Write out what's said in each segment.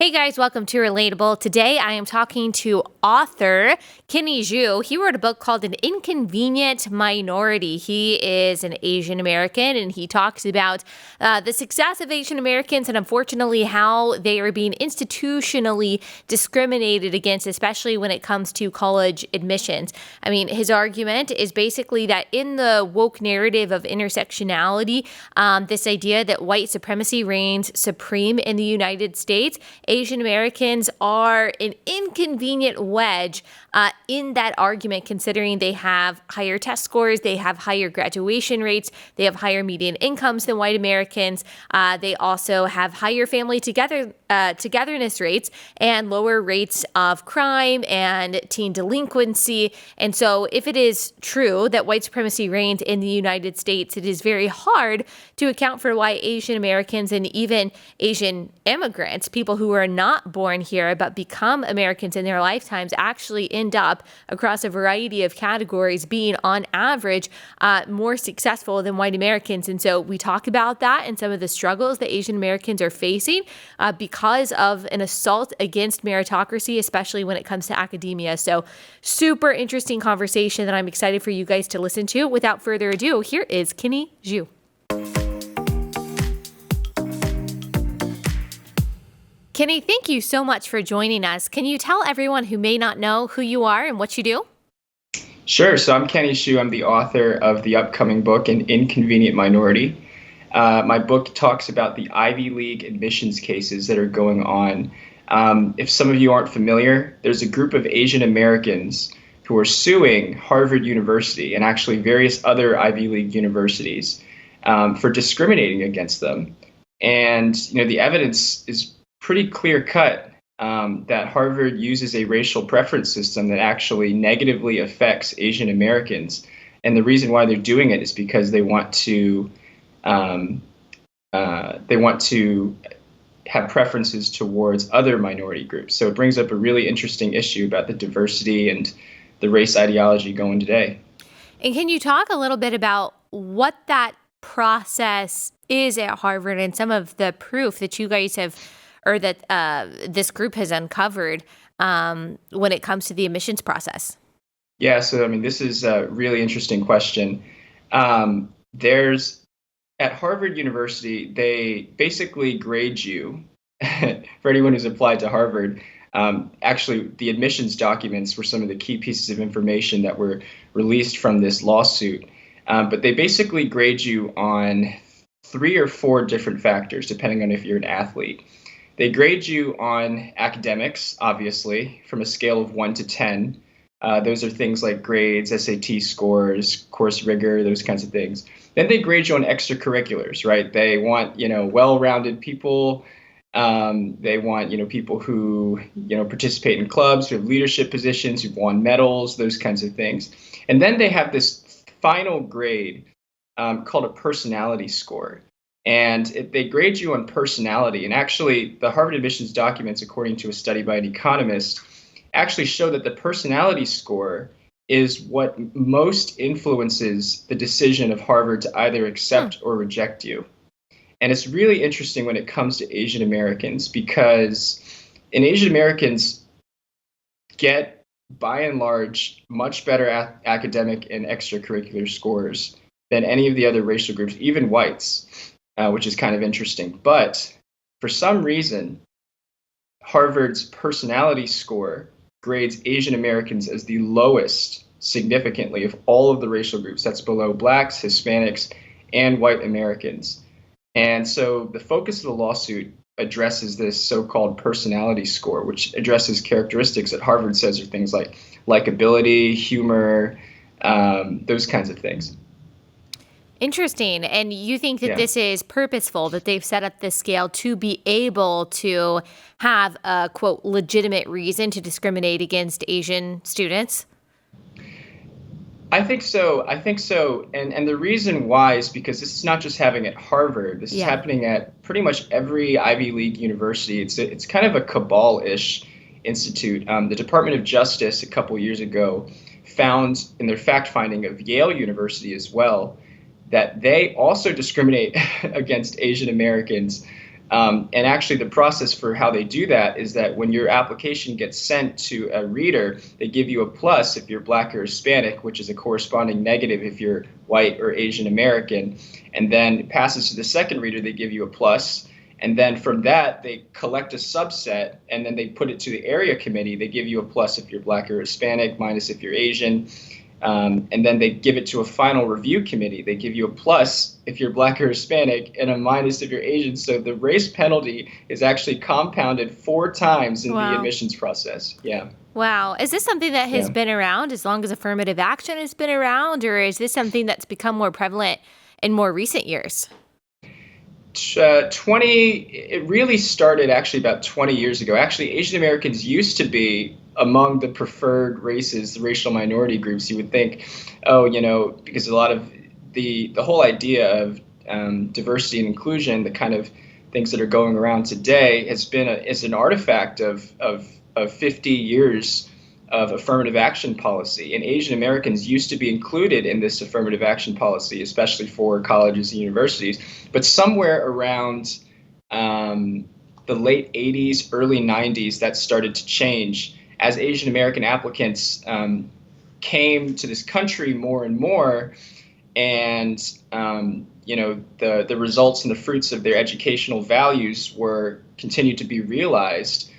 Hey guys, welcome to Relatable. Today I am talking to author Kenny Xu. He wrote a book called An Inconvenient Minority. He is an Asian American and he talks about the success of Asian Americans and unfortunately how they are being institutionally discriminated against, especially when it comes to college admissions. I mean, his argument is basically that in the woke narrative of intersectionality, this idea that white supremacy reigns supreme in the United States, Asian Americans are an inconvenient wedge in that argument, considering they have higher test scores, they have higher graduation rates, they have higher median incomes than white Americans. They also have higher family togetherness rates and lower rates of crime and teen delinquency. And so if it is true that white supremacy reigns in the United States, it is very hard to account for why Asian Americans and even Asian immigrants, people who are not born here but become Americans in their lifetimes, actually end up across a variety of categories being on average more successful than white Americans. And so we talk about that and some of the struggles that Asian Americans are facing because of an assault against meritocracy, especially when it comes to academia. So super interesting conversation that I'm excited for you guys to listen to. Without further ado, here is Kenny Xu. Kenny, thank you so much for joining us. Can you tell everyone who may not know who you are and what you do? Sure. So I'm Kenny Xu. I'm the author of the upcoming book, An Inconvenient Minority. My book talks about the Ivy League admissions cases that are going on. If some of you aren't familiar, there's a group of Asian Americans who are suing Harvard University and actually various other Ivy League universities for discriminating against them. And, the evidence is pretty clear cut that Harvard uses a racial preference system that actually negatively affects Asian Americans. And the reason why they're doing it is because they want to have preferences towards other minority groups. So it brings up a really interesting issue about the diversity and the race ideology going today. And can you talk a little bit about what that process is at Harvard and some of the proof that you guys have, or that this group has uncovered when it comes to the admissions process? Yeah, so this is a really interesting question. At Harvard University, they basically grade you, for anyone who's applied to Harvard. Actually, the admissions documents were some of the key pieces of information that were released from this lawsuit. But they basically grade you on 3 or 4 different factors, depending on if you're an athlete. They grade you on academics, obviously, from a scale of 1 to 10. Those are things like grades, SAT scores, course rigor, those kinds of things. Then they grade you on extracurriculars, right? They want, well-rounded people. They want, people who, participate in clubs, who have leadership positions, who've won medals, those kinds of things. And then they have this final grade called a personality score. And they grade you on personality. And actually, the Harvard admissions documents, according to a study by an economist, actually show that the personality score is what most influences the decision of Harvard to either accept or reject you. And it's really interesting when it comes to Asian Americans, because Asian Americans get, by and large, much better academic and extracurricular scores than any of the other racial groups, even whites. Which is kind of interesting. But for some reason, Harvard's personality score grades Asian Americans as the lowest significantly of all of the racial groups. That's below blacks, Hispanics, and white Americans. And so the focus of the lawsuit addresses this so-called personality score, which addresses characteristics that Harvard says are things like likability, humor, those kinds of things. Interesting. And you think that this is purposeful, that they've set up this scale to be able to have a, quote, legitimate reason to discriminate against Asian students? I think so. And the reason why is because this is not just happening at Harvard. This is happening at pretty much every Ivy League university. It's kind of a cabal-ish institute. The Department of Justice a couple years ago found in their fact-finding of Yale University as well that they also discriminate against Asian Americans And actually, the process for how they do that is that when your application gets sent to a reader, they give you a plus if you're Black or Hispanic, which is a corresponding negative if you're white or Asian American. And then it passes to the second reader, they give you a plus. And then from that, they collect a subset and then they put it to the area committee. They give you a plus if you're Black or Hispanic, minus if you're Asian. And then they give it to a final review committee. They give you a plus if you're Black or Hispanic and a minus if you're Asian. So the race penalty is actually compounded 4 times in the admissions process. Yeah. Wow. Is this something that has been around as long as affirmative action has been around, or is this something that's become more prevalent in more recent years? It really started actually about 20 years ago. Actually, Asian Americans used to be among the preferred races, the racial minority groups. You would think, because a lot of the whole idea of diversity and inclusion, the kind of things that are going around today, is an artifact of 50 years of affirmative action policy. And Asian Americans used to be included in this affirmative action policy, especially for colleges and universities. But somewhere around the late 80s, early 90s, that started to change as Asian American applicants came to this country more and more, and the results and the fruits of their educational values were continued to be realized.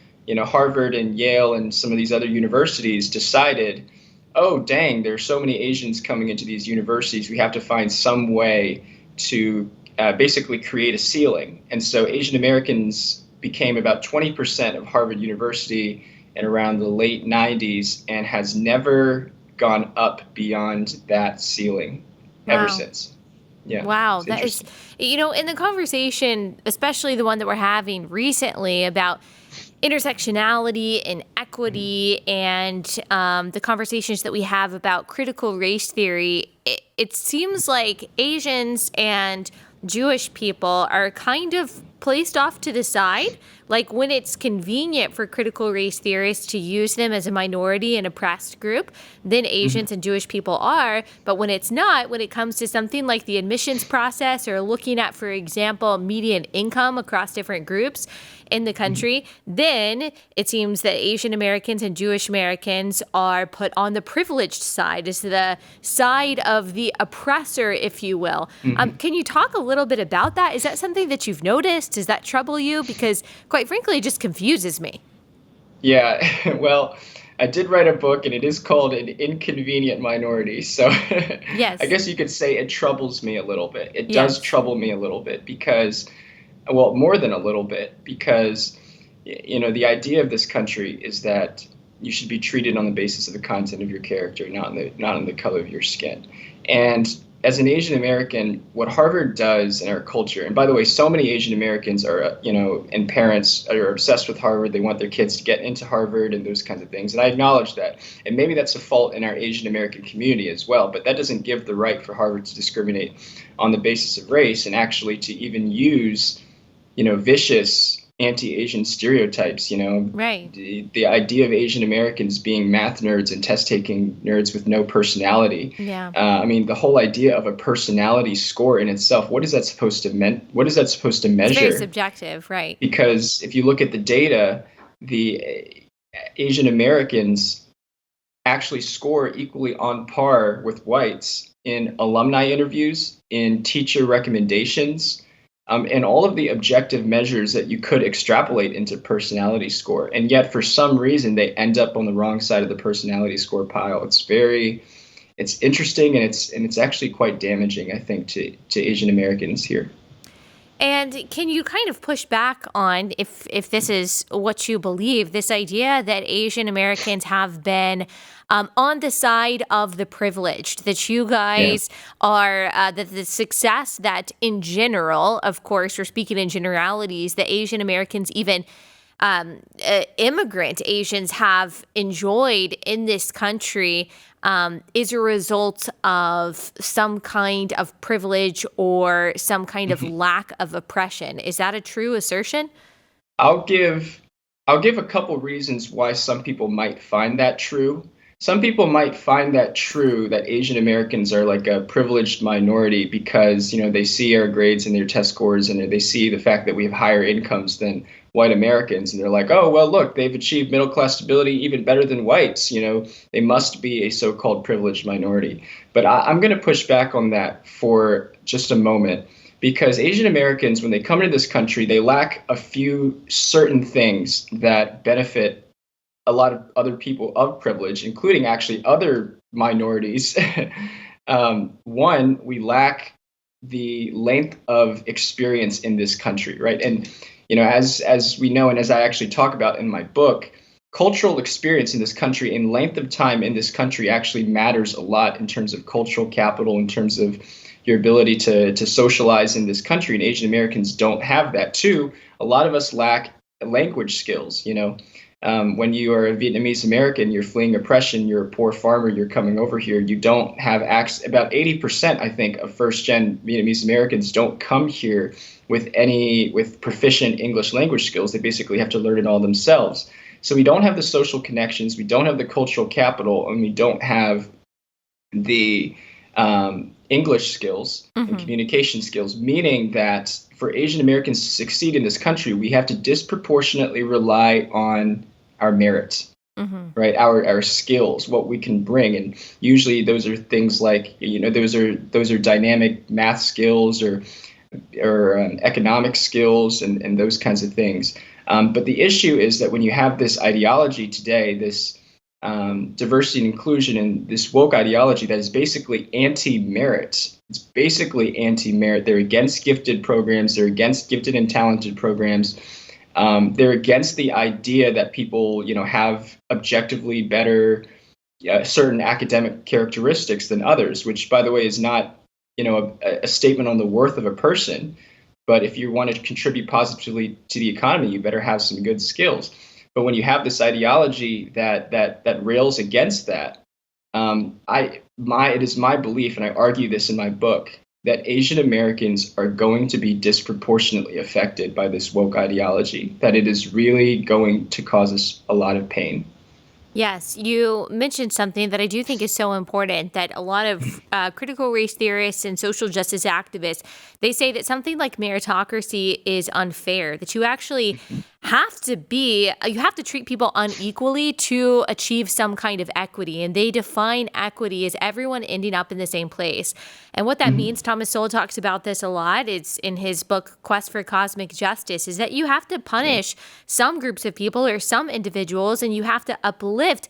Harvard and Yale and some of these other universities decided, oh, dang, there are so many Asians coming into these universities. We have to find some way to basically create a ceiling. And so Asian Americans became about 20% of Harvard University in around the late 90s and has never gone up beyond that ceiling ever since. Yeah. Wow. That is, in the conversation, especially the one that we're having recently about intersectionality and equity and the conversations that we have about critical race theory, it seems like Asians and Jewish people are kind of placed off to the side. Like when it's convenient for critical race theorists to use them as a minority and oppressed group, then Asians and Jewish people are. But when it's not, when it comes to something like the admissions process or looking at, for example, median income across different groups in the country, then it seems that Asian Americans and Jewish Americans are put on the privileged side, as the side of the oppressor, if you will. Can you talk a little bit about that? Is that something that you've noticed? Does that trouble you? Because quite frankly, it just confuses me. Yeah, well, I did write a book and it is called An Inconvenient Minority. So Yes. I guess you could say it troubles me a little bit. It does trouble me a little bit because, well, more than a little bit, because, the idea of this country is that you should be treated on the basis of the content of your character, not on the color of your skin. And as an Asian American, what Harvard does in our culture, and by the way, so many Asian Americans are, and parents are obsessed with Harvard. They want their kids to get into Harvard and those kinds of things. And I acknowledge that. And maybe that's a fault in our Asian American community as well. But that doesn't give the right for Harvard to discriminate on the basis of race and actually to even use, vicious anti-Asian stereotypes, Right. The idea of Asian Americans being math nerds and test-taking nerds with no personality. Yeah. The whole idea of a personality score in itself, what is that supposed to measure? It's very subjective, right? Because if you look at the data, the Asian Americans actually score equally on par with whites in alumni interviews, in teacher recommendations, and all of the objective measures that you could extrapolate into personality score. And yet, for some reason, they end up on the wrong side of the personality score pile. It's interesting, and it's actually quite damaging, I think, to Asian Americans here. And can you kind of push back on, if this is what you believe, this idea that Asian Americans have been on the side of the privileged, that you guys are, that the success that in general, of course, we're speaking in generalities, that Asian Americans, even immigrant Asians have enjoyed in this country is a result of some kind of privilege or some kind of lack of oppression. Is that a true assertion? I'll give a couple reasons why some people might find that true. Some people might find that true, that Asian Americans are like a privileged minority because, they see our grades and their test scores and they see the fact that we have higher incomes than white Americans. And they're like, oh, well, look, they've achieved middle class stability even better than whites. They must be a so-called privileged minority. But I'm going to push back on that for just a moment, because Asian Americans, when they come into this country, they lack a few certain things that benefit a lot of other people of privilege, including actually other minorities. One, we lack the length of experience in this country, right? And as we know, and as I actually talk about in my book, cultural experience in this country and length of time in this country actually matters a lot in terms of cultural capital, in terms of your ability to socialize in this country. And Asian Americans don't have that too. A lot of us lack language skills. When you are a Vietnamese American, you're fleeing oppression, you're a poor farmer, you're coming over here, you don't have access. About 80%, I think, of first-gen Vietnamese Americans don't come here with proficient English language skills. They basically have to learn it all themselves. So we don't have the social connections, we don't have the cultural capital, and we don't have the English skills and communication skills, meaning that for Asian Americans to succeed in this country, we have to disproportionately rely on our merits, right? Our skills, what we can bring. And usually those are things like, those are dynamic math skills or economic skills and those kinds of things. But the issue is that when you have this ideology today, this diversity and inclusion and this woke ideology that is basically anti-merit. It's basically anti-merit. They're against gifted programs. They're against gifted and talented programs. They're against the idea that people, have objectively better certain academic characteristics than others, which, by the way, is not, a statement on the worth of a person. But if you want to contribute positively to the economy, you better have some good skills. But when you have this ideology that rails against that, it is my belief, and I argue this in my book, that Asian Americans are going to be disproportionately affected by this woke ideology, that it is really going to cause us a lot of pain. Yes, you mentioned something that I do think is so important, that a lot of critical race theorists and social justice activists, they say that something like meritocracy is unfair, that you actually you have to treat people unequally to achieve some kind of equity. And they define equity as everyone ending up in the same place. And what that means, Thomas Sowell talks about this a lot, it's in his book, Quest for Cosmic Justice, is that you have to punish some groups of people or some individuals, and you have to uplift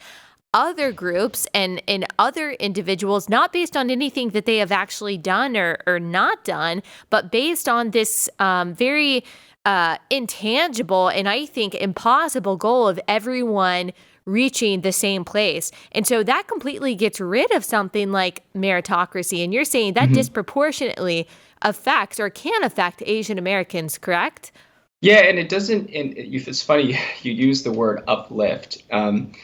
other groups and other individuals, not based on anything that they have actually done or not done, but based on this very intangible and I think impossible goal of everyone reaching the same place. And so that completely gets rid of something like meritocracy. And you're saying that disproportionately affects or can affect Asian Americans, correct? Yeah, and it doesn't. And it's funny you use the word uplift, and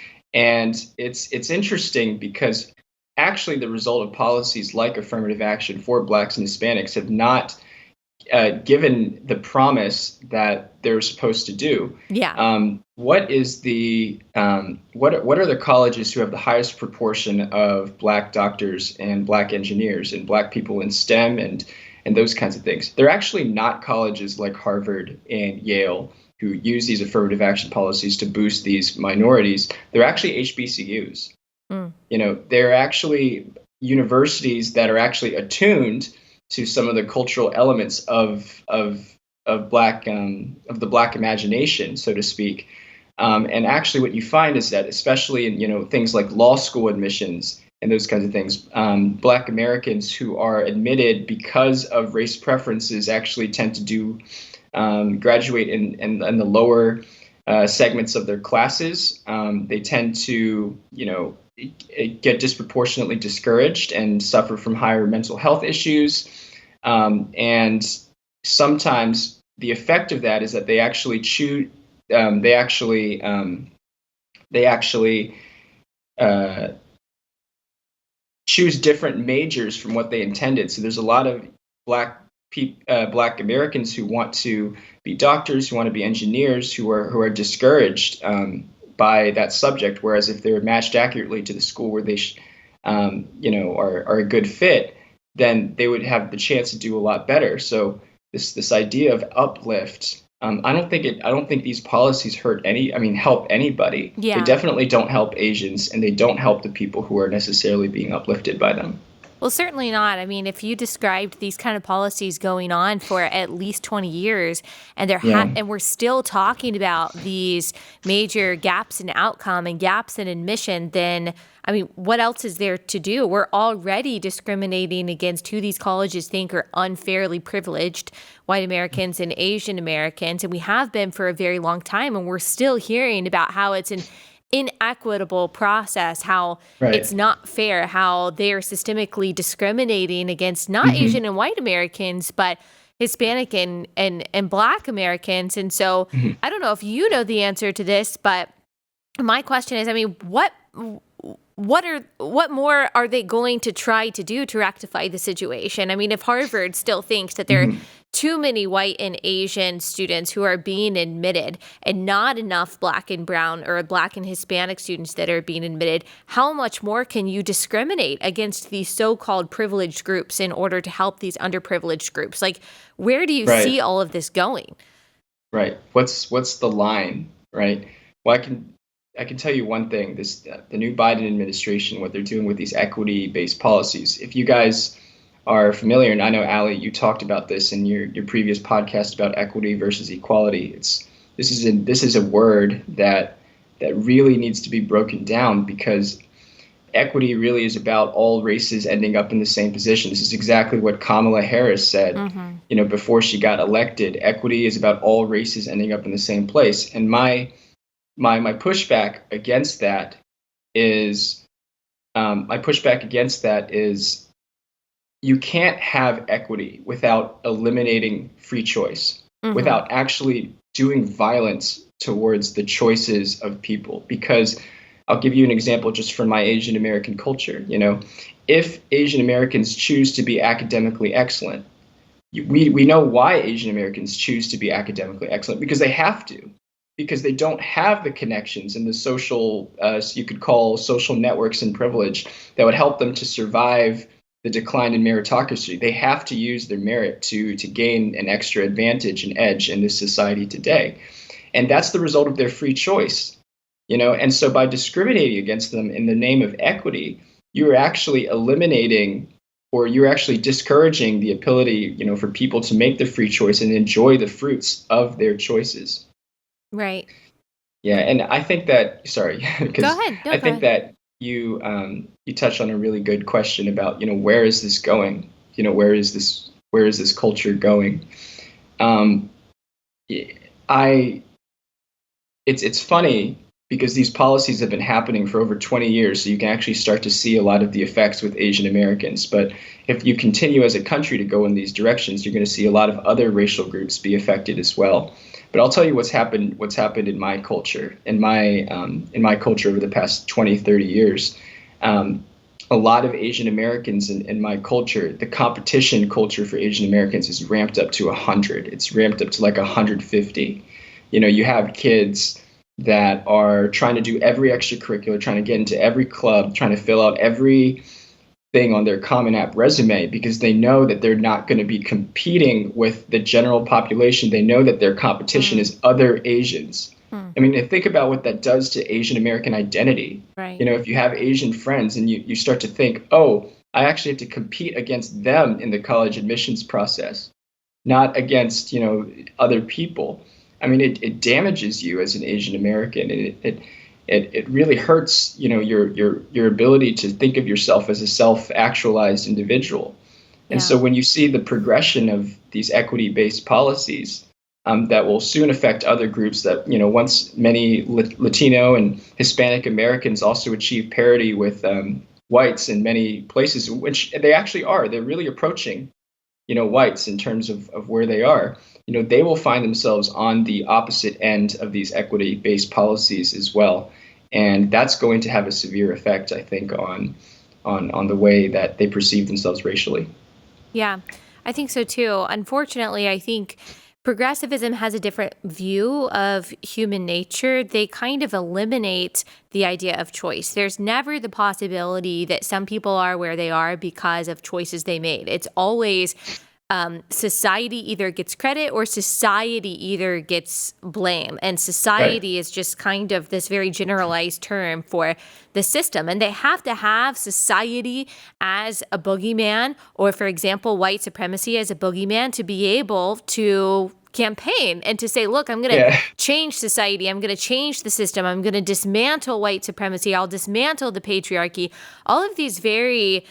it's interesting because actually the result of policies like affirmative action for Blacks and Hispanics have not given the promise that they're supposed to do. Yeah. What is the what are the colleges who have the highest proportion of Black doctors and Black engineers and Black people in STEM and those kinds of things? They're actually not colleges like Harvard and Yale who use these affirmative action policies to boost these minorities. They're actually HBCUs. They're actually universities that are actually attuned to some of the cultural elements of Black of the Black imagination, so to speak. And actually, what you find is that, especially in things like law school admissions and those kinds of things, Black Americans who are admitted because of race preferences actually tend to graduate in the lower segments of their classes. They tend to get disproportionately discouraged and suffer from higher mental health issues. And sometimes the effect of that is that they actually choose different majors from what they intended. So there's a lot of Black Americans who want to be doctors, who want to be engineers, who are discouraged by that subject. Whereas if they're matched accurately to the school where they, are a good fit, then they would have the chance to do a lot better. So this idea of uplift, I don't think these policies help anybody. Yeah. They definitely don't help Asians, and they don't help the people who are necessarily being uplifted by them. Well, certainly not. I mean, if you described these kind of policies going on for at least 20 years and and we're still talking about these major gaps in outcome and gaps in admission, then I mean, what else is there to do? We're already discriminating against who these colleges think are unfairly privileged, white Americans and Asian Americans, and we have been for a very long time, and we're still hearing about how it's an inequitable process, how it's not fair, how they are systemically discriminating against not Asian and white Americans, but Hispanic and Black Americans. And so I don't know if you know the answer to this, but my question is, I mean, what more are they going to try to do to rectify the situation? I mean, if Harvard still thinks that there are too many white and Asian students who are being admitted and not enough Black and brown or Black and Hispanic students that are being admitted, how much more can you discriminate against these so-called privileged groups in order to help these underprivileged groups? Like, where do you see all of this going? Right. What's the line, right? Well, I can tell you one thing, the new Biden administration, what they're doing with these equity-based policies. If you guys are familiar, and I know, Allie, you talked about this in your previous podcast about equity versus equality. This is a word that really needs to be broken down, because equity really is about all races ending up in the same position. This is exactly what Kamala Harris said, before she got elected. Equity is about all races ending up in the same place. And my pushback against that is you can't have equity without eliminating free choice, without actually doing violence towards the choices of people. Because I'll give you an example just from my Asian American culture. If Asian Americans choose to be academically excellent, we know why Asian Americans choose to be academically excellent, because they have to. Because they don't have the connections and the social, you could call social networks and privilege that would help them to survive the decline in meritocracy. They have to use their merit to gain an extra advantage and edge in this society today. And that's the result of their free choice, And so by discriminating against them in the name of equity, you're actually eliminating, or you're actually discouraging the ability, for people to make the free choice and enjoy the fruits of their choices. Right. Yeah, and I think that, sorry, because Go ahead. No, I think that you touched on a really good question about, where is this going? Where is this culture going? It's funny because these policies have been happening for over 20 years, so you can actually start to see a lot of the effects with Asian Americans. But if you continue as a country to go in these directions, you're going to see a lot of other racial groups be affected as well. But I'll tell you what's happened in my culture, in my culture over the past 20, 30 years. A lot of Asian Americans in my culture, the competition culture for Asian Americans is ramped up to 100. It's ramped up to like 150. You have kids that are trying to do every extracurricular, trying to get into every club, trying to fill out every thing on their Common App resume, because they know that they're not going to be competing with the general population. They know that their competition is other Asians. I mean, think about what that does to Asian American identity. Right. If you have Asian friends and you start to think, oh, I actually have to compete against them in the college admissions process, not against, other people. I mean, it damages you as an Asian American. It really hurts, your ability to think of yourself as a self-actualized individual. And so when you see the progression of these equity-based policies that will soon affect other groups that, once many Latino and Hispanic Americans also achieve parity with whites in many places, which they actually are, they're really approaching, whites in terms of where they are. They will find themselves on the opposite end of these equity-based policies as well. And that's going to have a severe effect, I think, on the way that they perceive themselves racially. Yeah, I think so too. Unfortunately, I think progressivism has a different view of human nature. They kind of eliminate the idea of choice. There's never the possibility that some people are where they are because of choices they made. It's always society either gets credit or society either gets blame. And society is just kind of this very generalized term for the system. And they have to have society as a boogeyman, or, for example, white supremacy as a boogeyman, to be able to campaign and to say, look, I'm going to change society. I'm going to change the system. I'm going to dismantle white supremacy. I'll dismantle the patriarchy. All of these very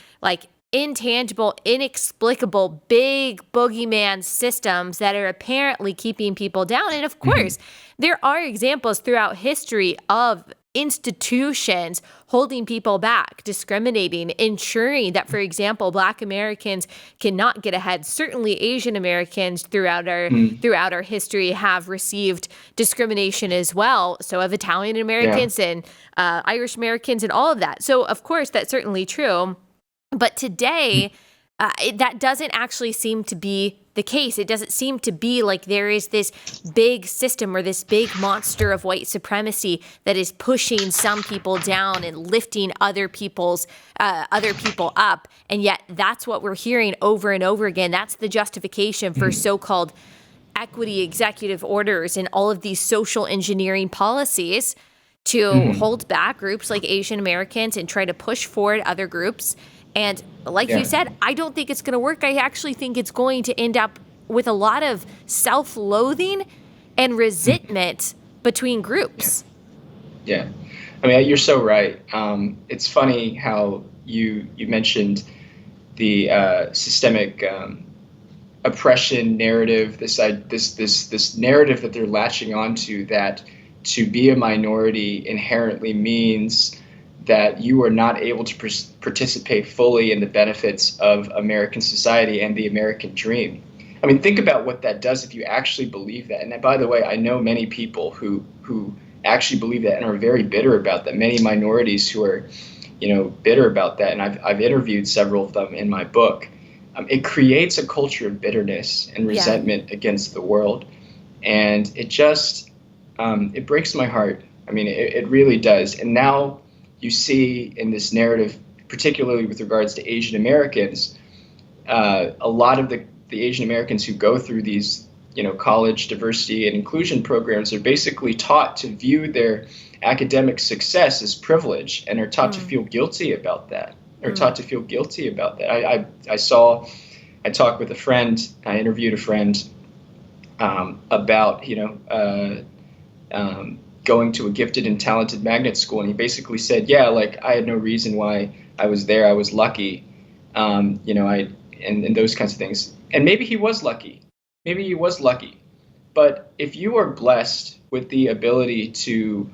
intangible, inexplicable, big boogeyman systems that are apparently keeping people down. And of course, there are examples throughout history of institutions holding people back, discriminating, ensuring that, for example, Black Americans cannot get ahead. Certainly Asian Americans throughout our history have received discrimination as well. So have Italian Americans and Irish Americans and all of that. So of course, that's certainly true. But today, that doesn't actually seem to be the case. It doesn't seem to be like there is this big system or this big monster of white supremacy that is pushing some people down and lifting other people up. And yet that's what we're hearing over and over again. That's the justification for so-called equity executive orders and all of these social engineering policies to hold back groups like Asian Americans and try to push forward other groups. And like you said, I don't think it's going to work. I actually think it's going to end up with a lot of self-loathing and resentment between groups. Yeah. I mean, you're so right. It's funny how you mentioned the systemic oppression narrative, this narrative that they're latching onto, that to be a minority inherently means that you are not able to participate fully in the benefits of American society and the American dream. I mean, think about what that does if you actually believe that. And by the way, I know many people who actually believe that and are very bitter about that. Many minorities who are, bitter about that. And I've interviewed several of them in my book. It creates a culture of bitterness and resentment against the world. And it just, it breaks my heart. I mean, it really does. And now you see in this narrative, particularly with regards to Asian Americans, a lot of the Asian Americans who go through these, college diversity and inclusion programs are basically taught to view their academic success as privilege and are taught to feel guilty about that. I talked with a friend, I interviewed a friend about, going to a gifted and talented magnet school. And he basically said, I had no reason why I was there. I was lucky, and those kinds of things. And maybe he was lucky. But if you are blessed with the ability to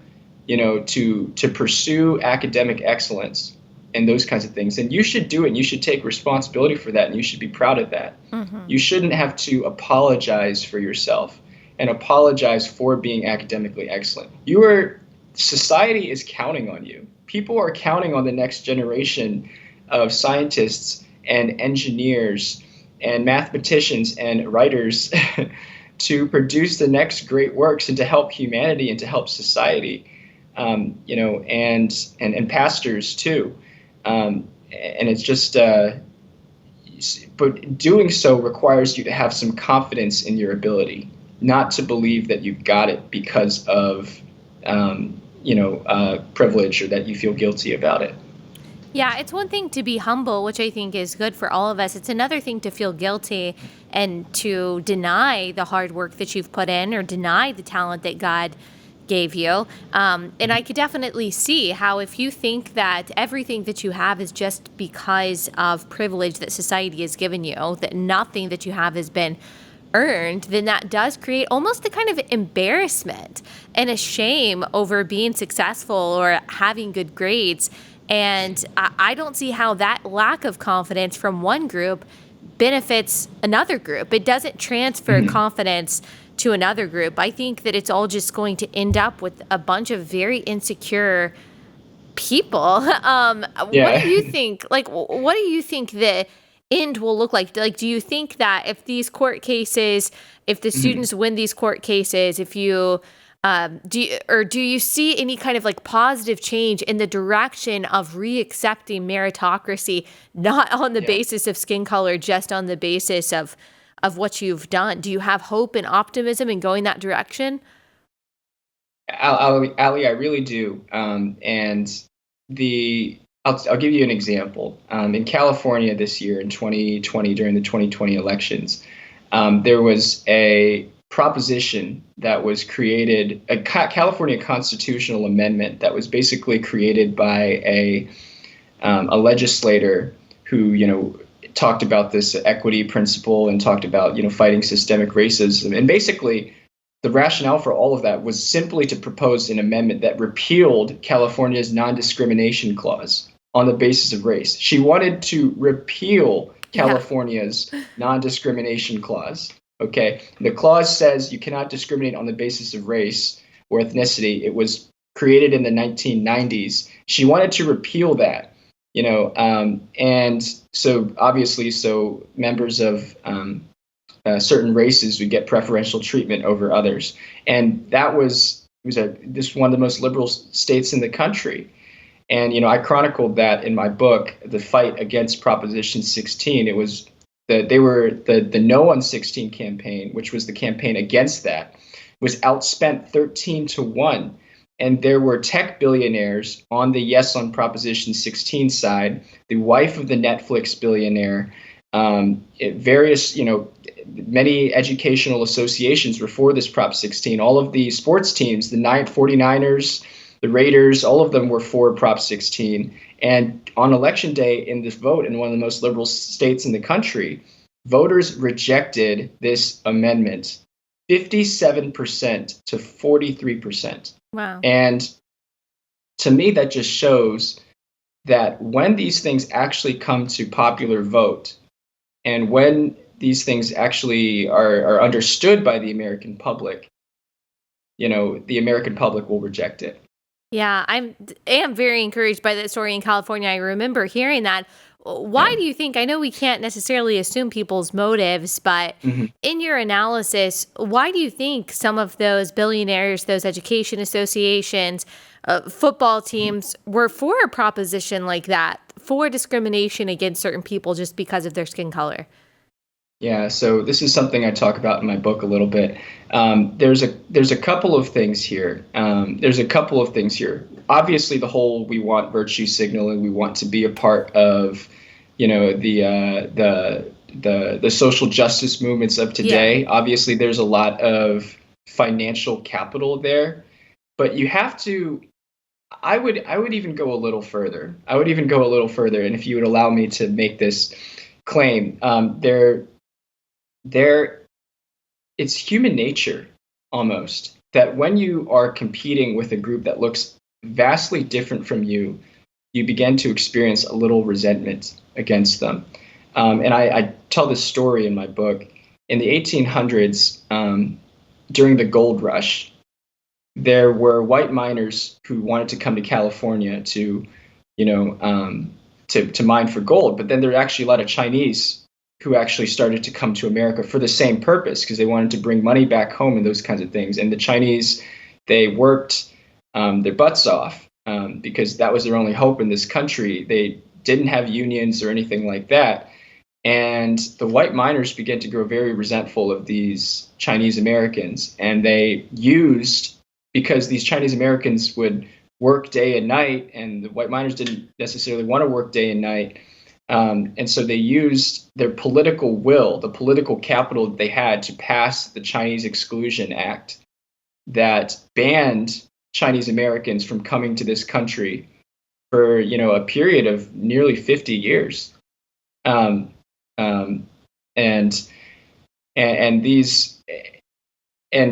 pursue academic excellence and those kinds of things, then you should do it. And you should take responsibility for that. And you should be proud of that. You shouldn't have to apologize for yourself and apologize for being academically excellent. Society is counting on you. People are counting on the next generation of scientists and engineers and mathematicians and writers to produce the next great works and to help humanity and to help society, and pastors too. And it's just, but doing so requires you to have some confidence in your ability, not to believe that you've got it because of, privilege or that you feel guilty about it. Yeah, it's one thing to be humble, which I think is good for all of us. It's another thing to feel guilty and to deny the hard work that you've put in or deny the talent that God gave you. And I could definitely see how if you think that everything that you have is just because of privilege that society has given you, that nothing that you have has been earned, then that does create almost a kind of embarrassment and a shame over being successful or having good grades. And I don't see how that lack of confidence from one group benefits another group. It doesn't transfer confidence to another group. I think that it's all just going to end up with a bunch of very insecure people. What do you think? What do you think that end will look like. Like, do you think that if these court cases, if the students win these court cases, if you do you see any kind of like positive change in the direction of reaccepting meritocracy, not on the Yeah. basis of skin color, just on the basis of what you've done? Do you have hope and optimism in going that direction? Allie, I really do. And I'll give you an example. In California this year, in 2020, during the 2020 elections, there was a proposition that was created, a California constitutional amendment that was basically created by a legislator who, talked about this equity principle and talked about, fighting systemic racism. And basically, the rationale for all of that was simply to propose an amendment that repealed California's non-discrimination clause on the basis of race. She wanted to repeal California's non-discrimination clause. Okay, the clause says you cannot discriminate on the basis of race or ethnicity. It was created in the 1990s. She wanted to repeal that, and so obviously, so members of certain races would get preferential treatment over others, and that was this one of the most liberal states in the country. And I chronicled that in my book, The Fight Against Proposition 16. It was the No on 16 campaign, which was the campaign against that, was outspent 13-1. And there were tech billionaires on the yes on Proposition 16 side, the wife of the Netflix billionaire, many educational associations were for this Prop 16. All of the sports teams, the 49ers, the Raiders, all of them were for Prop 16. And on election day in this vote in one of the most liberal states in the country, voters rejected this amendment 57% to 43%. Wow. And to me, that just shows that when these things actually come to popular vote, and when these things actually are understood by the American public, the American public will reject it. Yeah, I am very encouraged by that story in California. I remember hearing that. Why do you think, I know we can't necessarily assume people's motives, but in your analysis, why do you think some of those billionaires, those education associations, football teams were for a proposition like that, for discrimination against certain people just because of their skin color? Yeah, so this is something I talk about in my book a little bit. There's a couple of things here. Obviously, the whole we want virtue signaling, we want to be a part of, the social justice movements of today. Yeah. Obviously, there's a lot of financial capital there, but you have to. I would even go a little further. And if you would allow me to make this claim, it's human nature almost that when you are competing with a group that looks vastly different from you, you begin to experience a little resentment against them. And I tell this story in my book. In the 1800s, during the gold rush, there were white miners who wanted to come to California to mine for gold. But then there were actually a lot of Chinese who actually started to come to America for the same purpose, because they wanted to bring money back home and those kinds of things. And the Chinese, they worked their butts off because that was their only hope in this country. They didn't have unions or anything like that. And the white miners began to grow very resentful of these Chinese Americans. And they used, because these Chinese Americans would work day and night, and the white miners didn't necessarily want to work day and night. And so they used their political will, the political capital that they had, to pass the Chinese Exclusion Act that banned Chinese Americans from coming to this country for, a period of nearly 50 years. And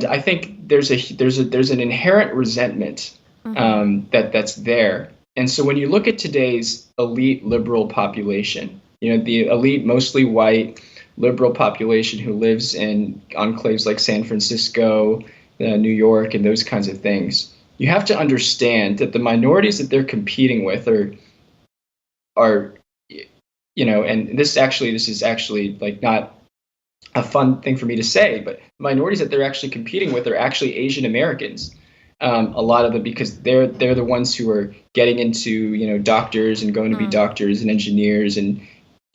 I think there's an inherent resentment that's there. And so when you look at today's elite liberal population, the elite, mostly white liberal population who lives in enclaves like San Francisco, New York, and those kinds of things, you have to understand that the minorities that they're competing with are and this is actually like not a fun thing for me to say, but minorities that they're actually competing with are actually Asian Americans. A lot of them, because they're the ones who are getting into doctors and going to be doctors and engineers and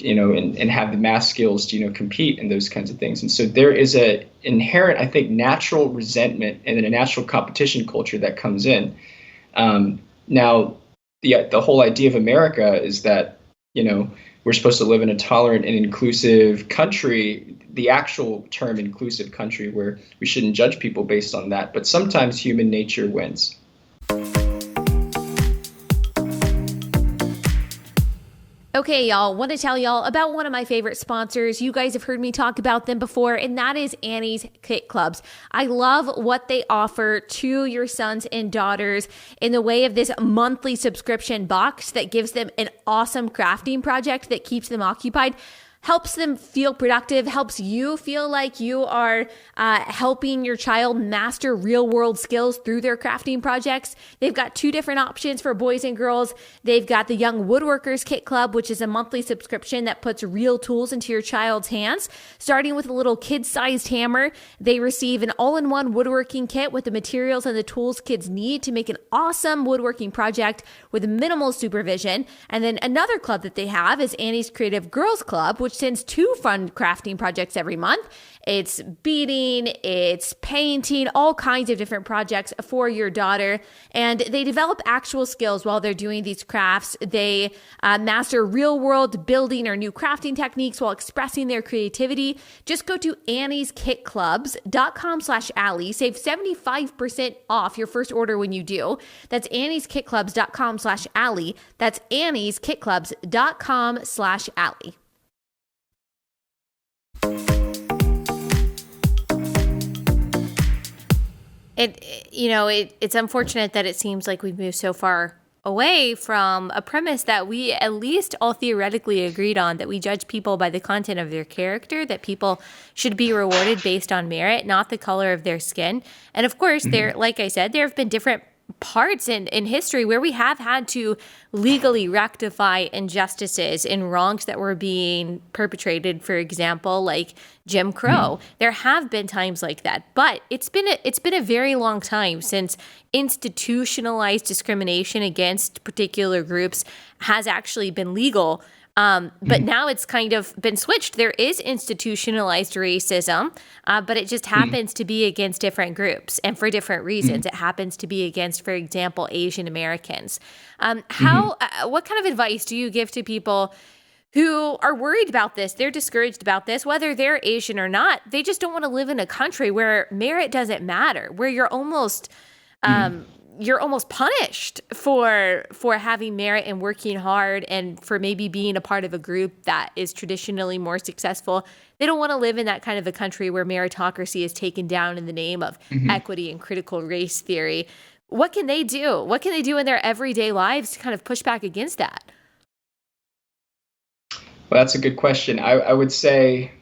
and have the math skills to compete and those kinds of things. And so there is a inherent, I think, natural resentment and then a natural competition culture that comes in. Now, the whole idea of America is that we're supposed to live in a tolerant and inclusive country, the actual term inclusive country, where we shouldn't judge people based on that. But sometimes human nature wins. Okay, y'all, want to tell y'all about one of my favorite sponsors. You guys have heard me talk about them before, and that is Annie's Kit Clubs. I love what they offer to your sons and daughters in the way of this monthly subscription box that gives them an awesome crafting project that keeps them occupied, helps them feel productive, helps you feel like you are helping your child master real world skills through their crafting projects. They've got 2 different options for boys and girls. They've got the Young Woodworkers Kit Club, which is a monthly subscription that puts real tools into your child's hands. Starting with a little kid-sized hammer, they receive an all-in-one woodworking kit with the materials and the tools kids need to make an awesome woodworking project with minimal supervision. And then another club that they have is Annie's Creative Girls Club, which sends 2 fun crafting projects every month. It's beading, it's painting, all kinds of different projects for your daughter. And they develop actual skills while they're doing these crafts. They master real world building or new crafting techniques while expressing their creativity. Just go to annieskitclubs.com/Allie. Save 75% off your first order when you do. That's annieskitclubs.com/Allie. That's annieskitclubs.com/Allie. It's unfortunate that it seems like we've moved so far away from a premise that we at least all theoretically agreed on, that we judge people by the content of their character, that people should be rewarded based on merit, not the color of their skin. And of course, like I said, there have been different parts in history where we have had to legally rectify injustices and wrongs that were being perpetrated, for example, like Jim Crow. There have been times like that, but it's been a very long time since institutionalized discrimination against particular groups has actually been legal. But now it's kind of been switched. There is institutionalized racism, but it just happens to be against different groups and for different reasons. It happens to be against, for example, Asian Americans. What kind of advice do you give to people who are worried about this? They're discouraged about this, whether they're Asian or not. They just don't want to live in a country where merit doesn't matter, where you're almost punished for having merit and working hard and for maybe being a part of a group that is traditionally more successful. They don't want to live in that kind of a country where meritocracy is taken down in the name of equity and critical race theory. What can they do? What can they do in their everyday lives to kind of push back against that? Well, that's a good question. I would say,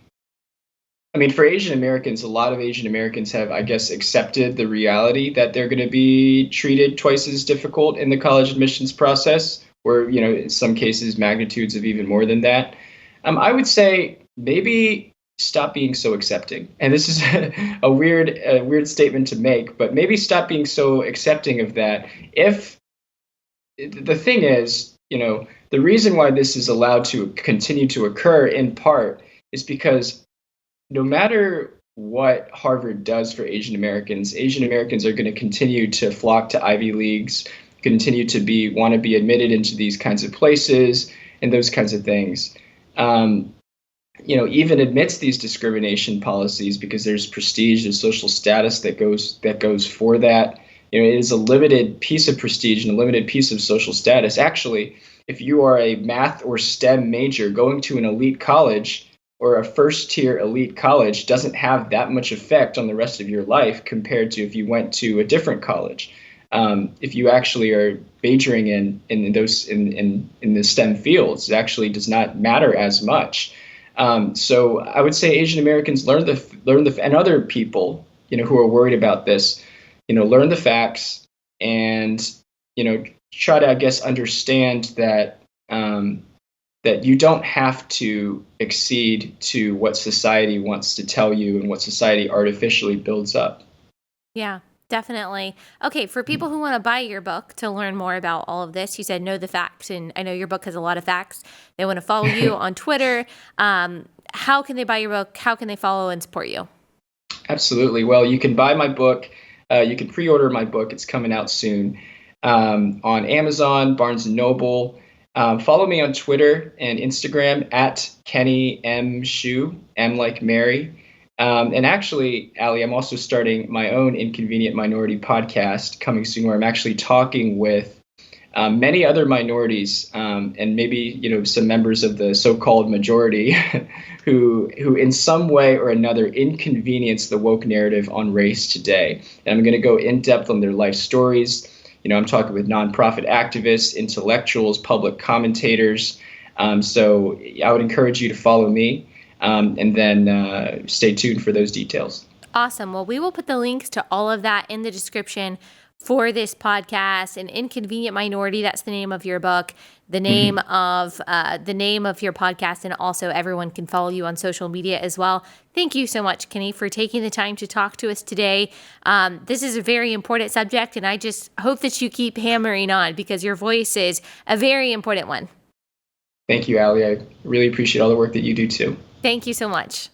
for Asian Americans, a lot of Asian Americans have, I guess, accepted the reality that they're going to be treated twice as difficult in the college admissions process, or, in some cases, magnitudes of even more than that. I would say maybe stop being so accepting. And this is a weird statement to make, but maybe stop being so accepting of that. If the thing is, the reason why this is allowed to continue to occur in part is because no matter what Harvard does for Asian Americans are going to continue to flock to Ivy Leagues, continue to want to be admitted into these kinds of places and those kinds of things. Even amidst these discrimination policies, because there's prestige and social status that goes for that. It is a limited piece of prestige and a limited piece of social status. Actually, if you are a math or STEM major going to an elite college, or a first-tier elite college, doesn't have that much effect on the rest of your life compared to if you went to a different college. If you actually are majoring in the STEM fields, it actually does not matter as much. So I would say Asian Americans learn and other people, who are worried about this, learn the facts and, try to, I guess, understand that that you don't have to accede to what society wants to tell you and what society artificially builds up. Yeah, definitely. Okay, for people who want to buy your book to learn more about all of this, you said know the facts, and I know your book has a lot of facts. They want to follow you on Twitter. How can they buy your book? How can they follow and support you? Absolutely. Well, you can buy my book. You can pre-order my book. It's coming out soon on Amazon, Barnes and Noble. Follow me on Twitter and Instagram at Kenny M. Shu, M like Mary. And actually, Allie, I'm also starting my own Inconvenient Minority podcast coming soon, where I'm actually talking with many other minorities and maybe some members of the so-called majority who in some way or another inconvenience the woke narrative on race today. And I'm going to go in depth on their life stories. I'm talking with nonprofit activists, intellectuals, public commentators. So I would encourage you to follow me and then stay tuned for those details. Awesome. Well, we will put the links to all of that in the description for this podcast. An Inconvenient Minority, that's the name of your book, the name of your podcast, and also everyone can follow you on social media as well. Thank you so much, Kenny, for taking the time to talk to us today. This is a very important subject, and I just hope that you keep hammering on because your voice is a very important one. Thank you, Allie. I really appreciate all the work that you do too. Thank you so much.